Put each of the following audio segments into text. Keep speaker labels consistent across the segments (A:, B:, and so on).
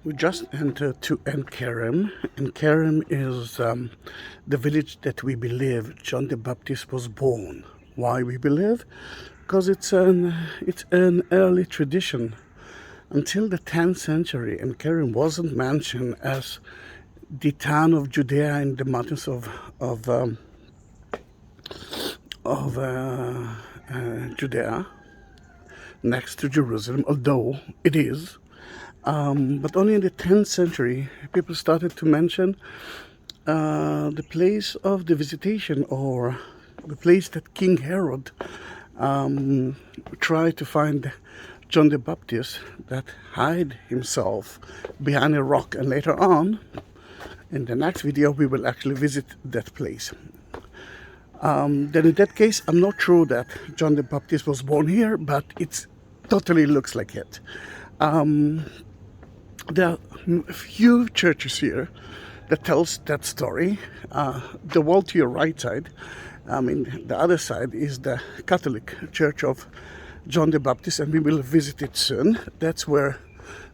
A: We just entered to Ein Kerem. Ein Kerem is the village that we believe John the Baptist was born. Why we believe? Because it's an early tradition. Until the 10th century, Ein Kerem wasn't mentioned as the town of Judea in the mountains of Judea, next to Jerusalem, although it is. But only in the 10th century, people started to mention the place of the visitation, or the place that King Herod tried to find John the Baptist, that hid himself behind a rock. And later on, in the next video, we will actually visit that place. Then in that case, I'm not sure that John the Baptist was born here, but it totally looks like it. There are a few churches here that tells that story. The wall to your right side, the other side, is the Catholic Church of John the Baptist, and we will visit it soon. That's where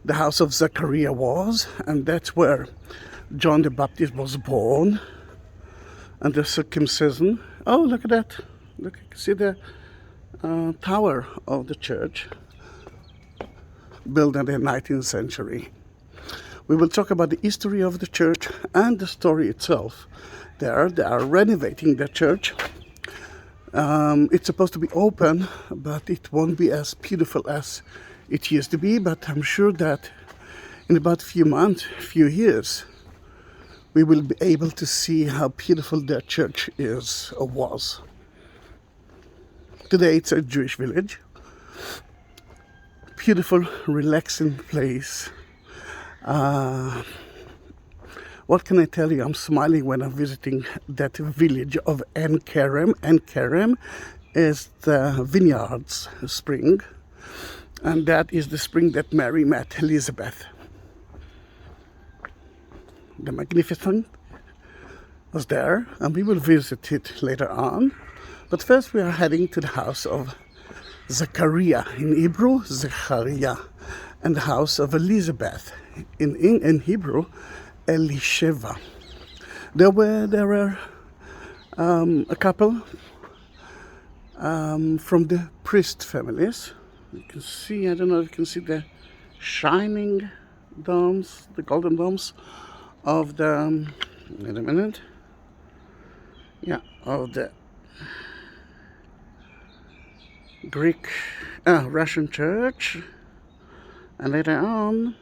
A: the house of Zacharias was, and that's where John the Baptist was born, and the circumcision. Oh, look at that. Look, you can see the tower of the church, built in the 19th century. We will talk about the history of the church and the story itself. They are renovating the church. It's supposed to be open, but it won't be as beautiful as it used to be. But I'm sure that in about a few months, few years, we will be able to see how beautiful that church is or was. Today it's a Jewish village. Beautiful, relaxing place. What can I tell you? I'm smiling when I'm visiting that village of Ein Kerem. Ein Kerem is the vineyards spring, and that is the spring that Mary met Elizabeth. The Magnificent was there, and we will visit it later on. But first we are heading to the house of Zacharias, in Hebrew, Zacharias, and the house of Elizabeth, in Hebrew, Elisheva. There were a couple from the priest families. You can see, I don't know if you can see the shining domes, the golden domes of the, wait a minute, yeah, of the Greek, Russian church. And later on,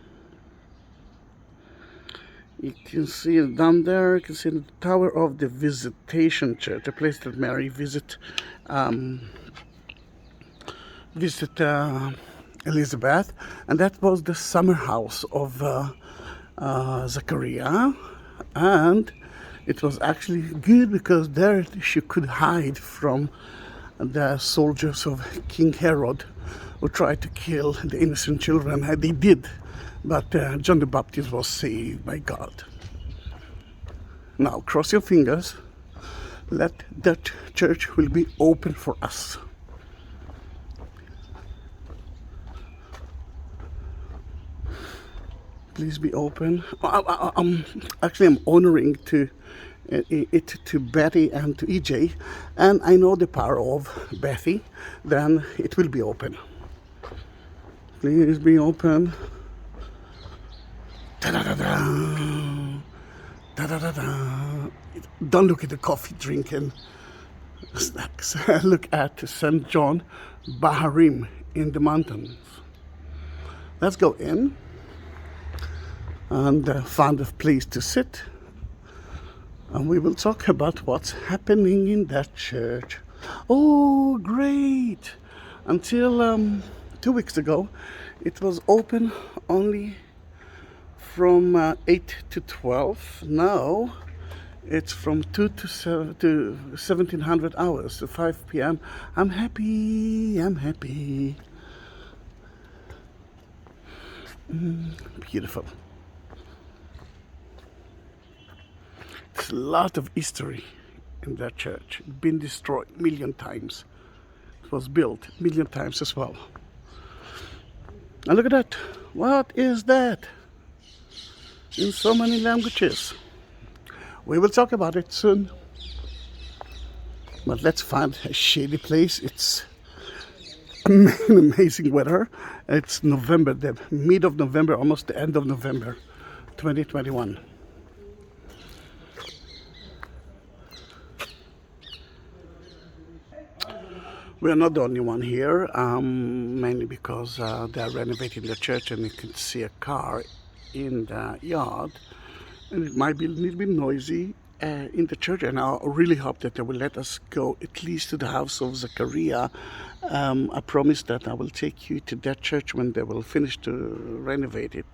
A: you can see it down there, you can see the tower of the Visitation Church, a place that Mary visit Elizabeth, and that was the summer house of Zachariah, and it was actually good because there she could hide from the soldiers of King Herod, who tried to kill the innocent children. They did, but John the Baptist was saved by God. Now cross your fingers, let that church will be open for us. Please be open. I'm honoring it to Betty and to EJ, and I know the power of Betty. Then it will be open. Please be open. Da-da-da-da. Da-da-da-da. Don't look at the coffee drinking snacks. Look at St.John, Baharim in the mountains. Let's go in and find a place to sit. And we will talk about what's happening in that church. Oh, great! Until 2 weeks ago, it was open only from 8 to 12. Now, it's from 2 to 1700 hours, to 5 p.m. I'm happy. Beautiful. There's a lot of history in that church. It's been destroyed a million times. It was built a million times as well. And look at that. What is that? in so many languages. We will talk about it soon. But let's find a shady place. It's amazing weather. It's November, the mid of November, almost the end of November, 2021. We are not the only one here, mainly because they are renovating the church and you can see a car in the yard. And it might be a little bit noisy in the church, and I really hope that they will let us go at least to the house of Zacharias. I promise that I will take you to that church when they will finish to renovate it.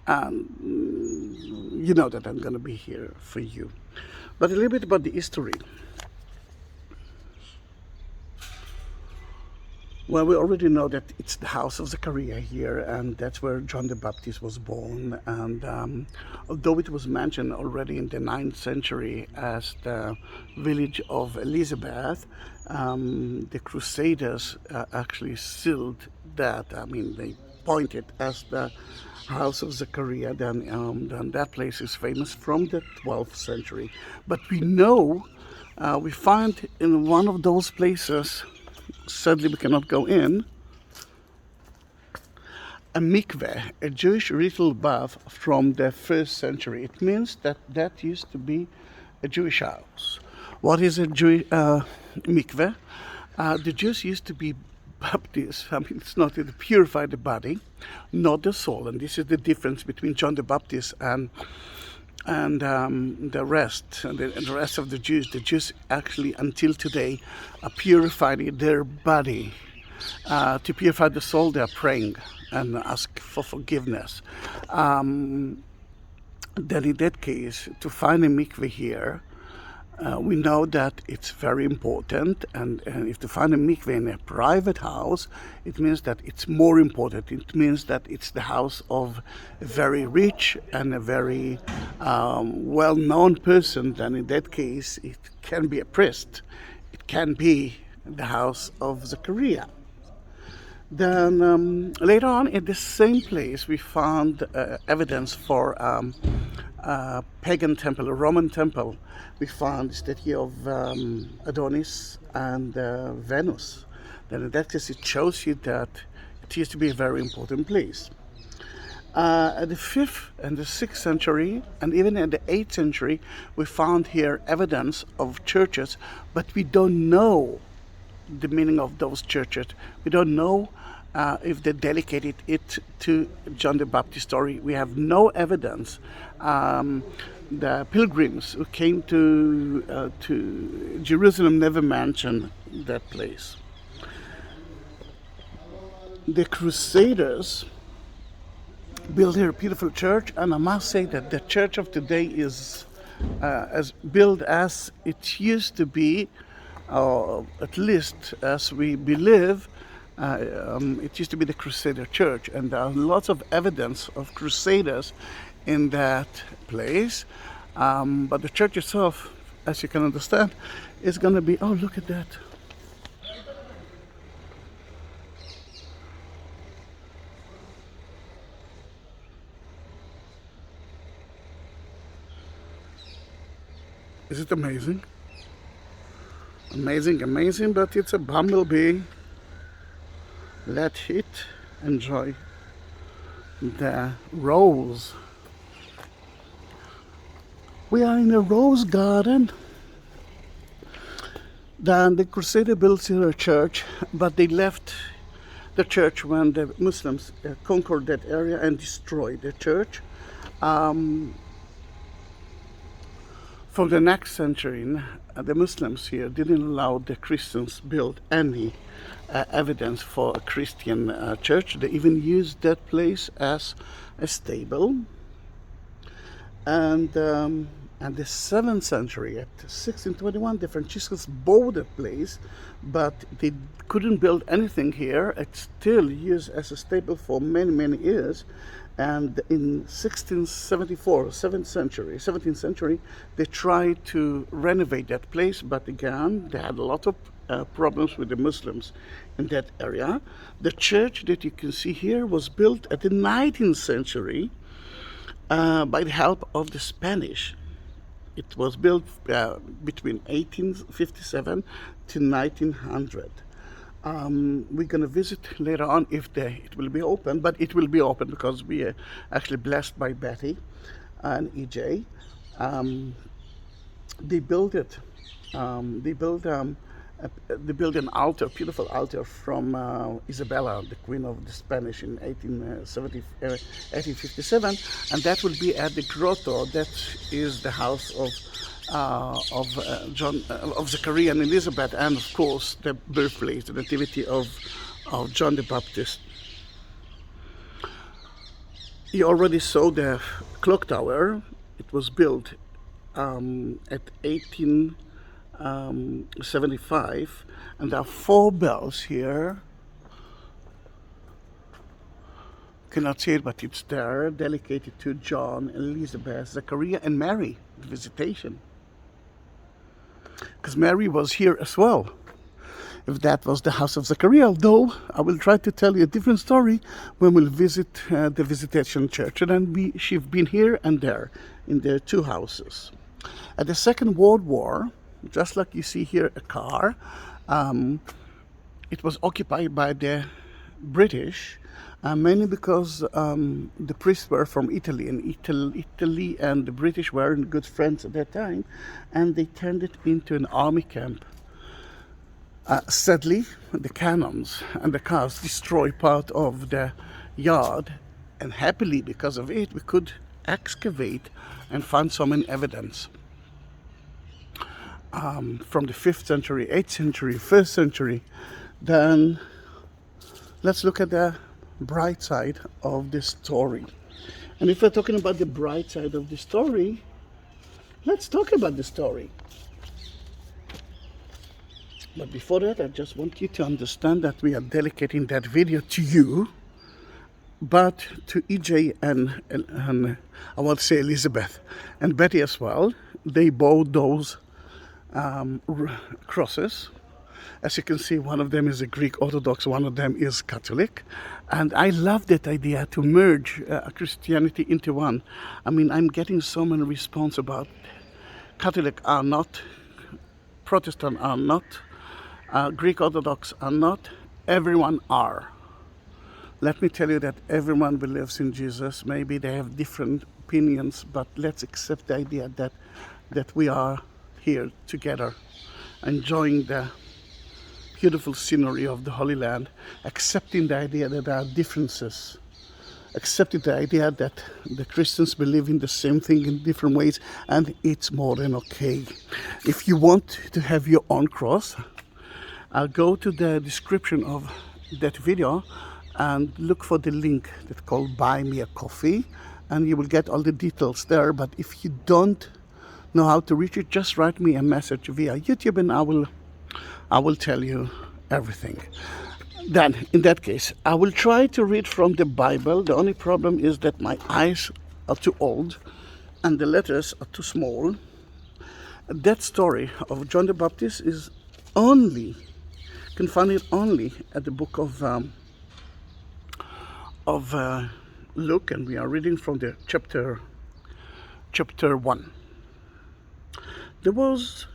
A: You know that I'm going to be here for you. But a little bit about the history. Well, we already know that it's the house of Zacharias here, and that's where John the Baptist was born. And although it was mentioned already in the 9th century as the village of Elizabeth, the Crusaders actually sealed that. I mean, they pointed as the house of Zacharias. Then that place is famous from the 12th century. But we know, we find in one of those places, sadly we cannot go in, a mikveh, a Jewish ritual bath from the 1st century. It means that that used to be a Jewish house. What is a Jewish mikveh? The Jews used to be Baptists. I mean, it's not to purify the body, not the soul. And this is the difference between John the Baptist and the rest of the Jews. The Jews actually, until today, purified their body. To purify the soul, they are praying and ask for forgiveness. Then in that case, to find a mikveh here, we know that it's very important, and if to find a mikveh in a private house, it means that it's more important. It means that it's the house of a very rich and a very well-known person. Then in that case, it can be a priest. It can be the house of Zacharias. Then later on, in the same place, we found evidence for a pagan temple, a Roman temple. We found the statue of Adonis and Venus. Then in that case, it shows you that it used to be a very important place. At the 5th and the 6th century, and even in the 8th century, we found here evidence of churches, but we don't know the meaning of those churches. We don't know if they dedicated it to John the Baptist story. We have no evidence. The pilgrims who came to Jerusalem never mentioned that place. The Crusaders built here a beautiful church, and I must say that the church of today is as built as it used to be, at least as we believe. It used to be the Crusader church, and there are lots of evidence of Crusaders in that place. But the church itself, as you can understand, is going to be, oh, look at that. Is it amazing? Amazing, amazing, but it's a bumblebee. Let it enjoy the rose. We are in a rose garden. Then the Crusader built here a church, but they left the church when the Muslims conquered that area and destroyed the church. From the next century, the Muslims here didn't allow the Christians build any evidence for a Christian church. They even used that place as a stable. And the 7th century, at 1621, the Franciscans bought the place, but they couldn't build anything here. It's still used as a stable for many, many years. And in 1674, 17th century, they tried to renovate that place, but again, they had a lot of problems with the Muslims in that area. The church that you can see here was built at the 19th century, by the help of the Spanish. It was built between 1857 to 1900. We're going to visit later on if it will be open, but it will be open because we are actually blessed by Betty and EJ. They built it. They built an altar, beautiful altar from Isabella, the Queen of the Spanish, in 1857, and that will be at the grotto. That is the house of Zacharias and Elizabeth, and of course the birthplace, the nativity of John the Baptist. You already saw the clock tower. It was built at 1875, and there are 4 bells here. Cannot see it, but it's there, dedicated to John, Elizabeth, Zacharias, and Mary, the visitation. Because Mary was here as well, if that was the house of Zacharias, although I will try to tell you a different story when we'll visit the Visitation Church. And then she's been here and there, in their 2 houses. At the Second World War, just like you see here a car, it was occupied by the British, mainly because the priests were from Italy, and Italy and the British weren't good friends at that time, and they turned it into an army camp. Sadly, the cannons and the cars destroyed part of the yard, and happily because of it we could excavate and find so many evidence from the 5th century, 8th century, 1st century. Then let's look at the bright side of the story. And if we're talking about the bright side of the story, let's talk about the story. But before that, I just want you to understand that we are dedicating that video to you, but to EJ and I want to say Elizabeth and Betty as well. They bought those crosses. As you can see, one of them is a Greek Orthodox, one of them is Catholic. And I love that idea to merge Christianity into one. I mean, I'm getting so many response about Catholic are not, Protestant are not, Greek Orthodox are not, everyone are. Let me tell you that everyone believes in Jesus. Maybe they have different opinions, but let's accept the idea that we are here together, enjoying the beautiful scenery of the Holy Land, accepting the idea that there are differences, accepting the idea that the Christians believe in the same thing in different ways, and it's more than okay. If you want to have your own cross, I'll go to the description of that video and look for the link that's called Buy Me a Coffee, and you will get all the details there. But if you don't know how to reach it, just write me a message via YouTube and I will tell you everything. Then, in that case, I will try to read from the Bible. The only problem is that my eyes are too old and the letters are too small. That story of John the Baptist is can find it only at the book of Luke, and we are reading from the chapter 1. There was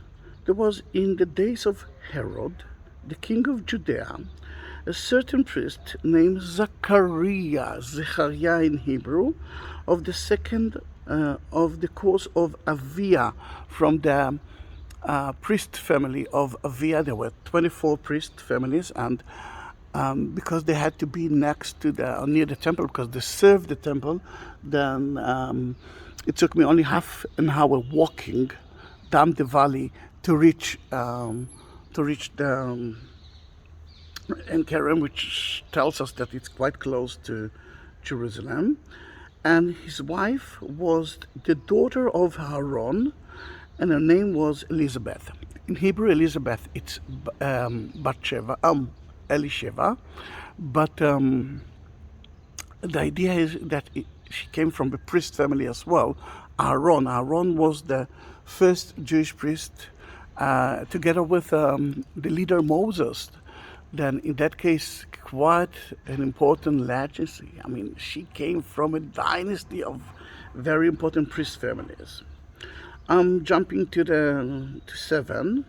A: in the days of Herod, the king of Judea, a certain priest named Zacharias in Hebrew, of the second of the course of Avia, from the priest family of Avia. There were 24 priest families, and because they had to be next to near the temple, because they served the temple, then it took me only half an hour walking down the valley to reach the Ein Kerem, which tells us that it's quite close to Jerusalem. And his wife was the daughter of Aaron, and her name was Elizabeth. In Hebrew, Elizabeth, it's Elisheva, but the idea is that she came from the priest family as well. Aaron was the first Jewish priest, together with the leader Moses, then in that case, quite an important legacy. I mean, she came from a dynasty of very important priest families. I'm jumping to 7,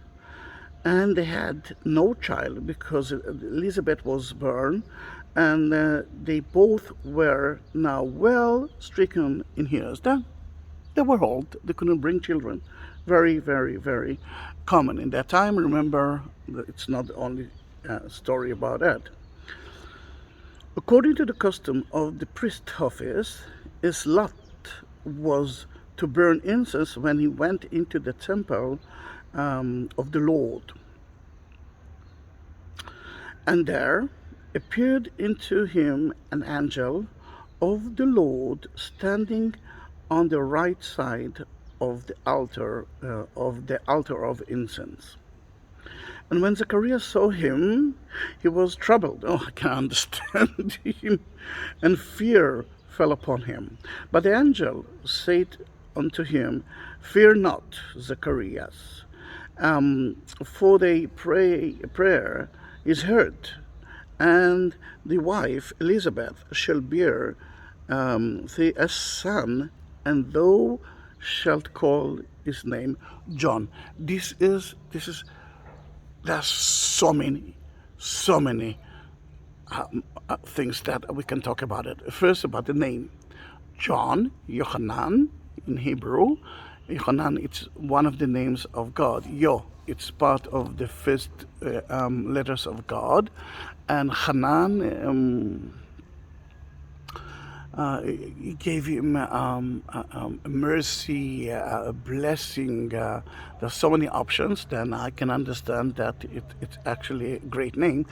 A: and they had no child because Elizabeth was born, and they both were now well stricken in years. They were old, they couldn't bring children. Very, very, very common in that time. Remember, it's not the only story about that. According to the custom of the priest office, his lot was to burn incense when he went into the temple of the Lord. And there appeared into him an angel of the Lord standing on the right side of the altar of incense. And when Zacharias saw him, he was troubled. Oh, I can understand him. And fear fell upon him. But the angel said unto him, Fear not, Zacharias, for thy prayer is heard, and the wife Elizabeth shall bear thee a son, and thou shalt call his name John. There's so many things that we can talk about it. First, about the name John, Yohanan in Hebrew. Yohanan, it's one of the names of God. It's part of the first letters of God, and Hanan, he gave him mercy, a blessing. There's so many options. Then I can understand that it's actually a great name,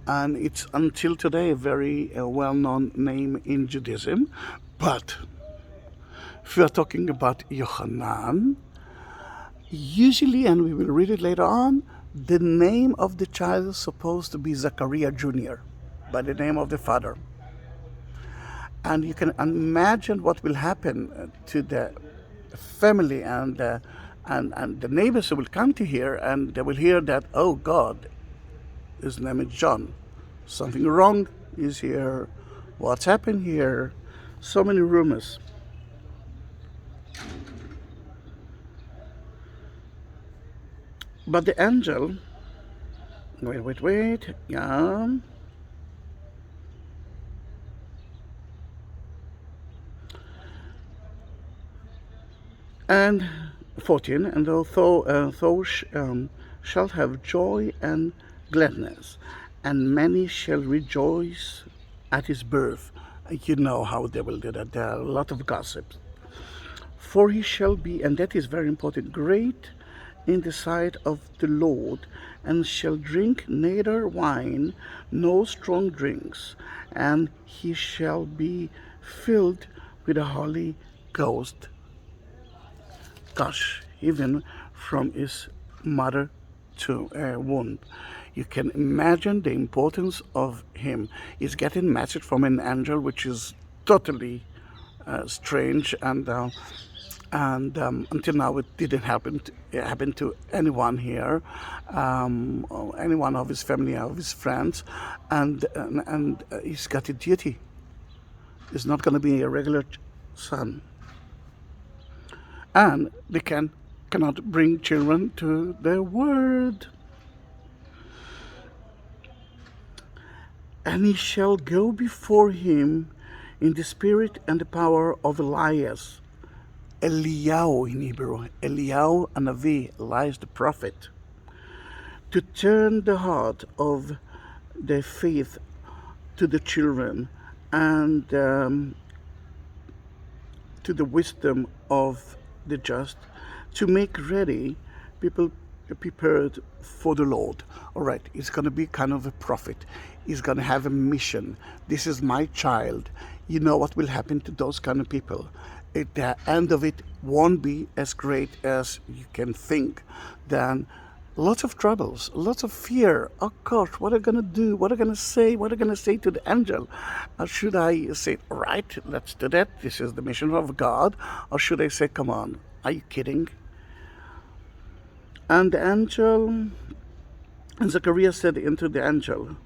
A: and it's until today a very well-known name in Judaism. But if we are talking about Yohanan, usually, and we will read it later on, the name of the child is supposed to be Zachariah Jr., by the name of the father. And you can imagine what will happen to the family and the neighbors who will come to here, and they will hear that, oh God, his name is John. Something wrong is here. What's happened here? So many rumors. But the angel, wait, yeah. And 14, and thou shalt have joy and gladness, and many shall rejoice at his birth. You know how they will do that. There are a lot of gossips. For he shall be, and that is very important, great in the sight of the Lord, and shall drink neither wine nor strong drinks, and he shall be filled with the Holy Ghost. Gosh, even from his mother to womb. You can imagine the importance of him. He's getting a message from an angel, which is totally strange, and until now it didn't happen to anyone here, or anyone of his family, of his friends, and he's got a duty. He's not going to be a regular son, and they cannot bring children to the world. And he shall go before him in the spirit and the power of Elias. Eliyahu in Hebrew. Eliyahu Anavi, Elias the prophet. To turn the heart of the faith to the children, and to the wisdom of the just, to make ready people prepared for the Lord. All right, he's going to be kind of a prophet. He's going to have a mission. This is my child. You know what will happen to those kind of people. At the end of it won't be as great as you can think. Then lots of troubles, lots of fear. Oh gosh, what are you going to do? What are you going to say? What are you going to say to the angel? Should I say, all right, let's do that. This is the mission of God. Or should I say, come on, are you kidding? And the angel And Zacharias said unto the angel,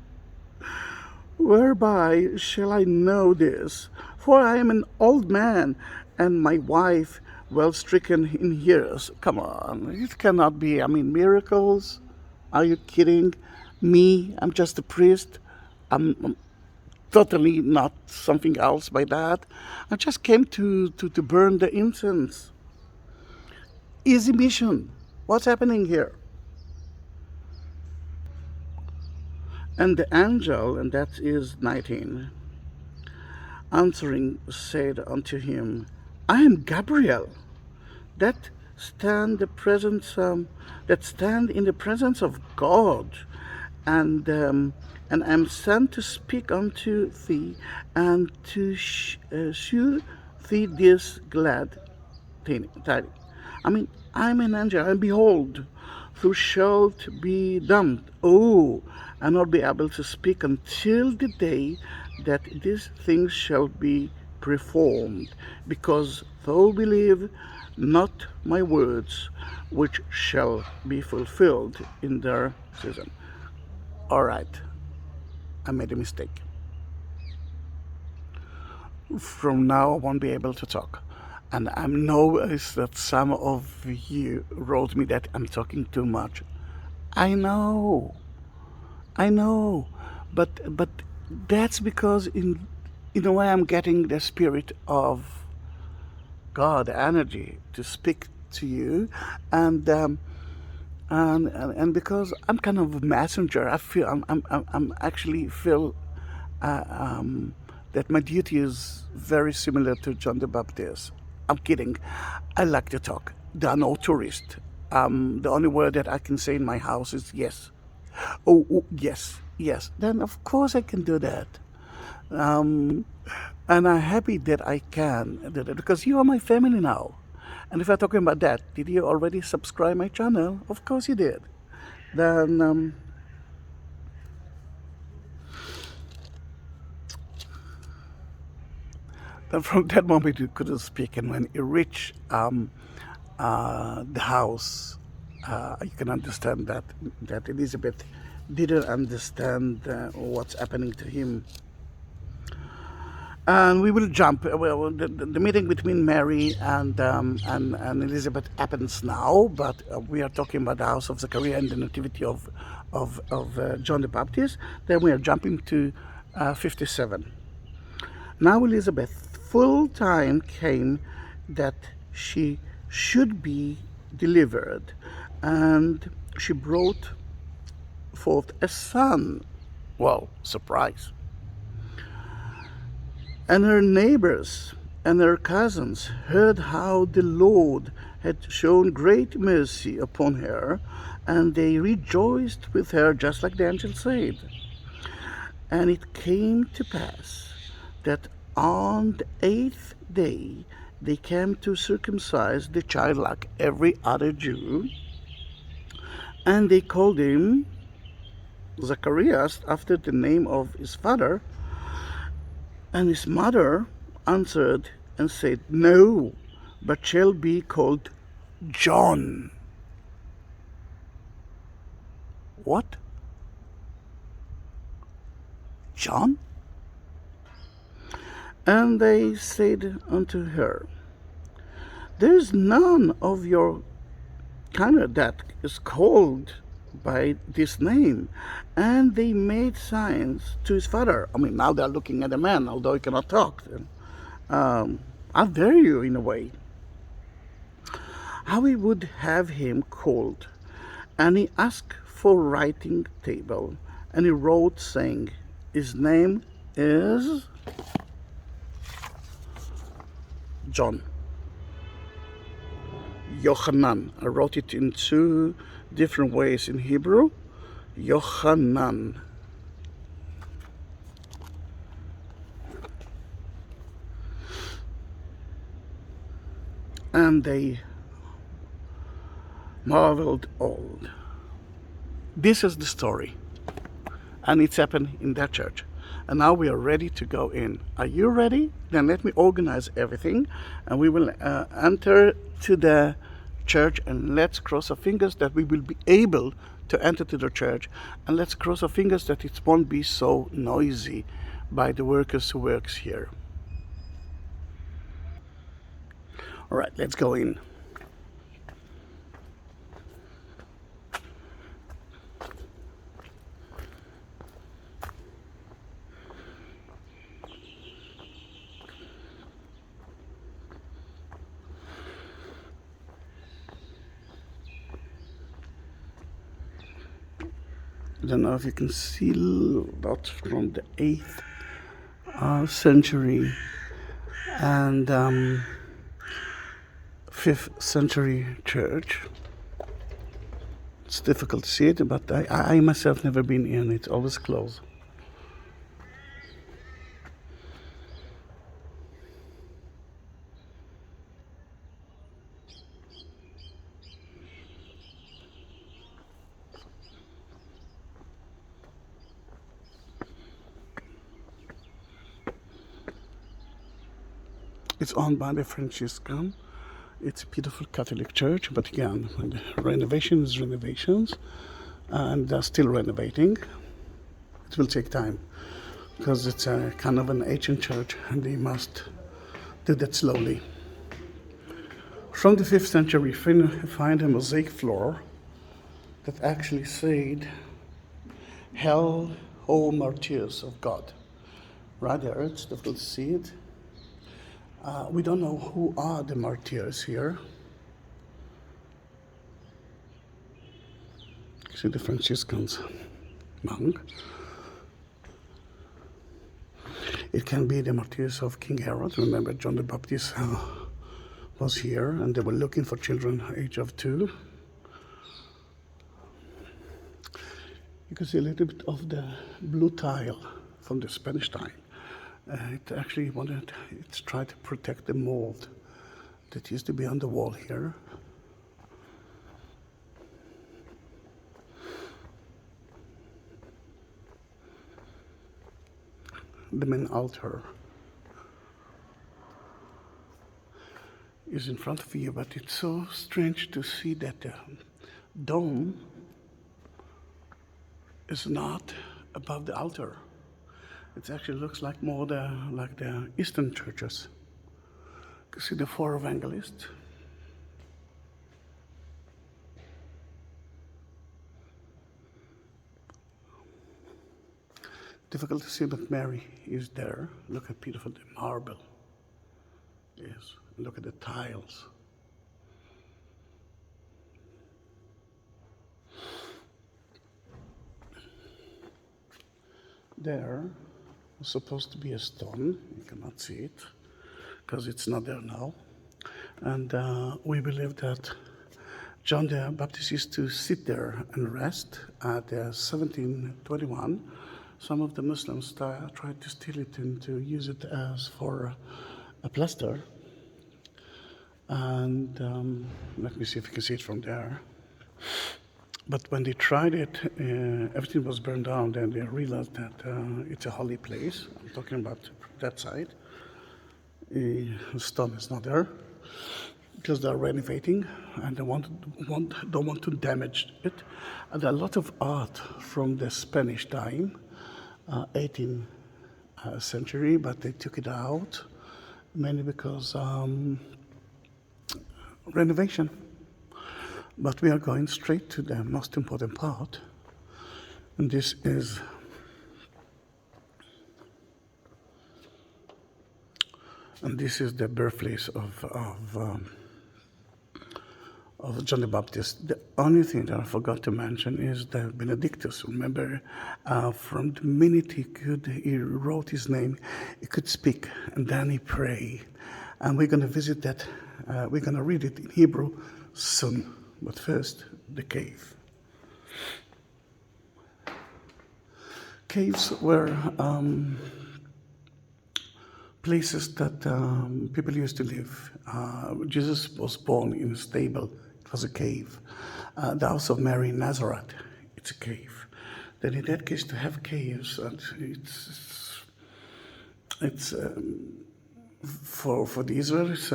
A: Whereby shall I know this? For I am an old man, and my wife well stricken in years. Come on, it cannot be. I mean, miracles? Are you kidding me? I'm just a priest. I'm totally not something else by that. I just came to burn the incense. Easy mission. What's happening here? And the angel, and that is 19, answering said unto him, I am Gabriel, that stand in the presence of God, and am sent to speak unto thee, and to shew thee this glad tidings. I mean, I'm an angel, and behold, thou shalt be dumb, and not be able to speak until the day that these things shall be performed, because thou believe not my words, which shall be fulfilled in their season. All right, I made a mistake. From now I won't be able to talk. And I know that some of you wrote me that I'm talking too much. I know, but that's because in a way I'm getting the spirit of God energy to speak to you, and because I'm kind of a messenger, I feel I'm actually feel that my duty is very similar to John the Baptist. I'm kidding. I like to talk. There are no tourists. The only word that I can say in my house is yes. Yes, yes. Then of course I can do that. And I'm happy that I can do that because you are my family now. And if I'm talking about that, did you already subscribe my channel? Of course you did. Then from that moment you couldn't speak, and when you reach the house, you can understand that Elizabeth didn't understand what's happening to him. And we will jump. Well, the meeting between Mary and Elizabeth happens now, but we are talking about the house of Zacharias and the nativity of John the Baptist. Then we are jumping to 57. Now Elizabeth full time came that she should be delivered, and she brought forth a son. Well, surprise. And her neighbors and her cousins heard how the Lord had shown great mercy upon her, and they rejoiced with her, just like the angel said. And it came to pass that on the 8th day they came to circumcise the child like every other Jew, and they called him Zacharias after the name of his father. And his mother answered and said, No, but shall be called John. What? John? And they said unto her, There is none of your kind that is called by this name. And they made signs to his father. I mean, now they're looking at the man, although he cannot talk. How dare you, in a way? How he would have him called. And he asked for writing table, and he wrote, saying, His name is John. Yochanan. I wrote it in two different ways in Hebrew. Yochanan. And they marveled all. This is the story, and it's happened in that church. And now we are ready to go in. Are you ready? Then let me organize everything, and we will enter to the church, and let's cross our fingers that we will be able to enter to the church, and let's cross our fingers that it won't be so noisy by the workers who works here. All right, let's go in. I don't know if you can see that from the 8th century and 5th century church. It's difficult to see it, but I myself never been in. It's always closed. It's owned by the Franciscan. It's a beautiful Catholic church, but again, the renovations, and they're still renovating. It will take time because it's a kind of an ancient church, and they must do that slowly. From the 5th century, we find a mosaic floor that actually said, "Hail, O martyrs of God." Right there, it's difficult to see it. We don't know who are the martyrs here. See the Franciscans monk. It can be the martyrs of King Herod. Remember, John the Baptist was here, and they were looking for children age of 2. You can see a little bit of the blue tile from the Spanish time. It actually it's tried to protect the mold that used to be on the wall here. The main altar is in front of you, but it's so strange to see that the dome is not above the altar. It actually looks like more like the Eastern churches. You can see the 4 evangelists. Difficult to see, but Mary is there. Look how beautiful the marble is. Look at the tiles. There was supposed to be a stone. You cannot see it because it's not there now. And we believe that John the Baptist used to sit there and rest. At 1721, some of the Muslims tried to steal it and to use it as for a plaster. And let me see if you can see it from there. But when they tried it, everything was burned down. Then they realized that it's a holy place. I'm talking about that side. The stone is not there because they're renovating and they don't want to damage it. And there are a lot of art from the Spanish time, 18th century, but they took it out mainly because renovation. But we are going straight to the most important part, and this is the birthplace of John the Baptist. The only thing that I forgot to mention is the Benedictus. Remember, from the minute he wrote his name, he could speak, and then he prayed. And we're going to visit that. We're going to read it in Hebrew soon. But first, the cave. Caves were places that people used to live. Jesus was born in a stable. It was a cave. The house of Mary in Nazareth, it's a cave. Then in that case, to have caves, it's for the Israelis,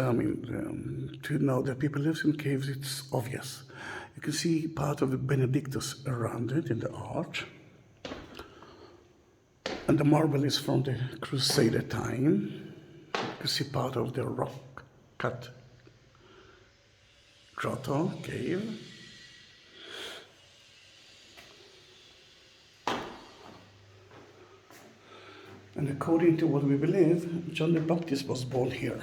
A: to know that people live in caves, it's obvious. You can see part of the Benedictus around it in the arch. And the marble is from the Crusader time. You can see part of the rock cut grotto cave. And according to what we believe, John the Baptist was born here.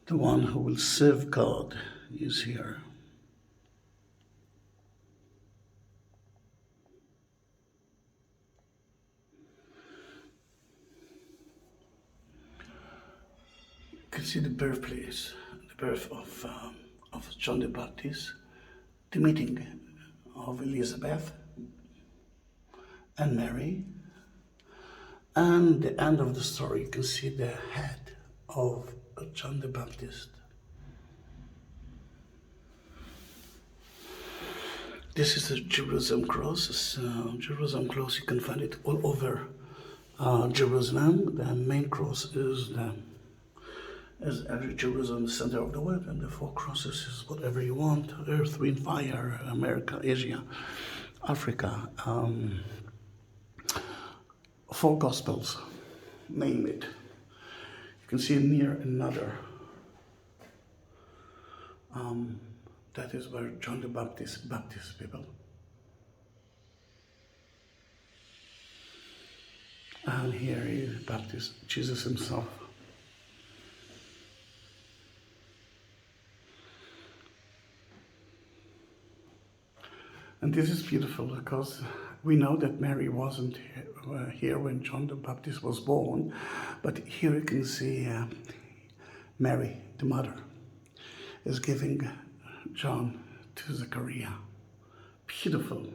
A: The one who will serve God is here. You can see the birthplace, the birth of John the Baptist, the meeting of Elizabeth and Mary, and the end of the story. You can see the head of John the Baptist. This is the Jerusalem cross. Jerusalem cross, you can find it all over Jerusalem. The main cross is every Jerusalem, the center of the world, and the four crosses is whatever you want: earth, wind, fire, America, Asia, Africa. Four gospels, name it. You can see near another. That is where John the Baptist baptized people. And here he baptized Jesus himself. And this is beautiful because we know that Mary wasn't here when John the Baptist was born, but here you can see Mary, the mother, is giving John to Zacharias. Beautiful.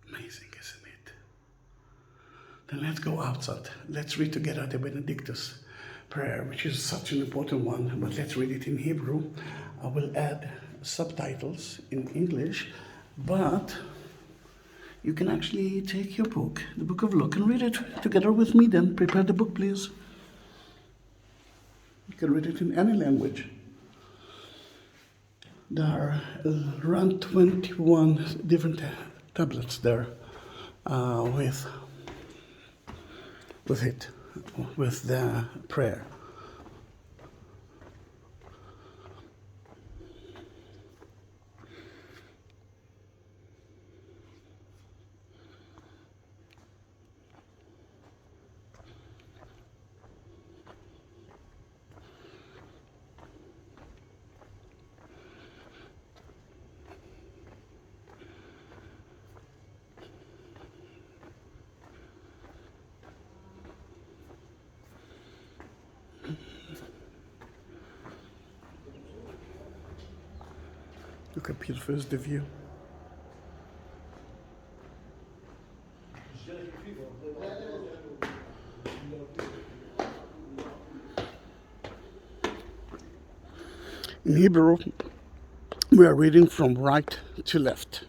A: Amazing, isn't it? Then let's go outside. Let's read together the Benedictus prayer, which is such an important one, but let's read it in Hebrew. I will add subtitles in English, but you can actually take your book, the Book of Luke, and read it together with me. Then prepare the book, please. You can read it in any language. There are around 21 different tablets there with the prayer. Look how beautiful is the view. In Hebrew, we are reading from right to left.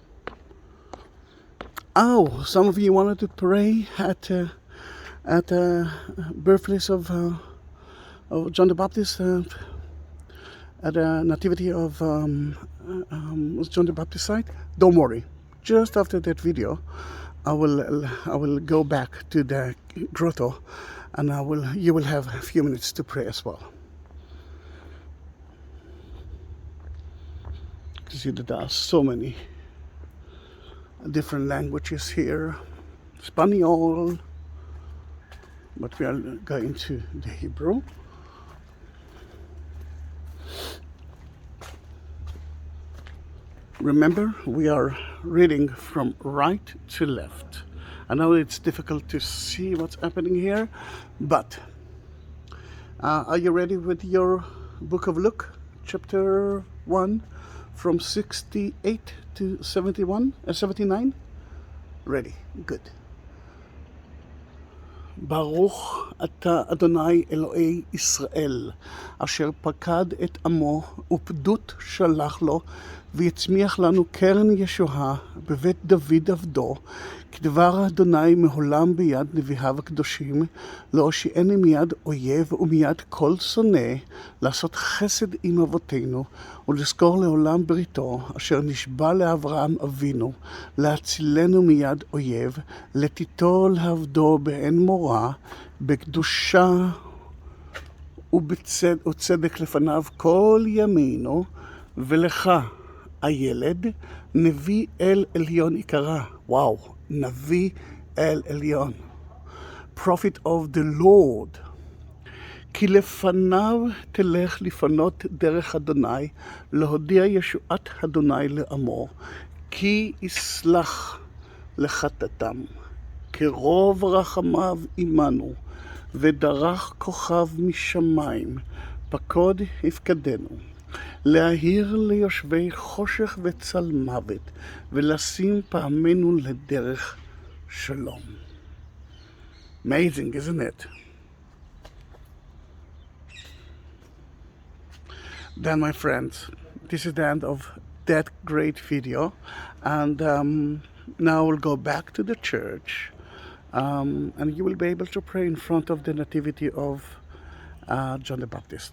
A: Oh, some of you wanted to pray at the birthplace of John the Baptist, at the nativity of John the Baptist site. Don't worry. Just after that video, I will go back to the grotto, and you will have a few minutes to pray as well. You see that there are so many different languages here. Spanish, but we are going to the Hebrew. Remember, we are reading from right to left. I know it's difficult to see what's happening here, but Are you ready with your book of Luke, chapter 1, from 68 to 79? Ready. Good. ברוך אתה אדוני אלוהי ישראל, אשר פקד את עמו ופדות שלח לו, ויצמיח לנו קרן ישועה בבית דוד עבדו, כדבר אדוני מעולם ביד נביאיו הקדושים, להושיעני מיד אויב ומיד כל שונא, לעשות חסד עם אבותינו, ולזכור לעולם בריתו, אשר נשבע לאברהם אבינו, להצילנו מיד אויב, לתיטול לעבדו באין מורא, בקדושה וצדק לפניו כל ימינו, ולך, הילד, נביא אל עליון יקרה. וואו, נביא אל עליון. Prophet of the Lord. כי לפניו תלך לפנות דרך אדוני, להודיע ישועת אדוני לעמו, כי יסלח לחטאתם, כרוב רחמיו עמנו, ודרך כוכב משמיים, פקוד יפקדנו, להאיר ליושבי חושך וצל מוות, ולשים פעמנו לדרך שלום. Amazing, isn't it? Then, my friends, this is the end of that great video, and now we'll go back to the church, and you will be able to pray in front of the nativity of John the Baptist.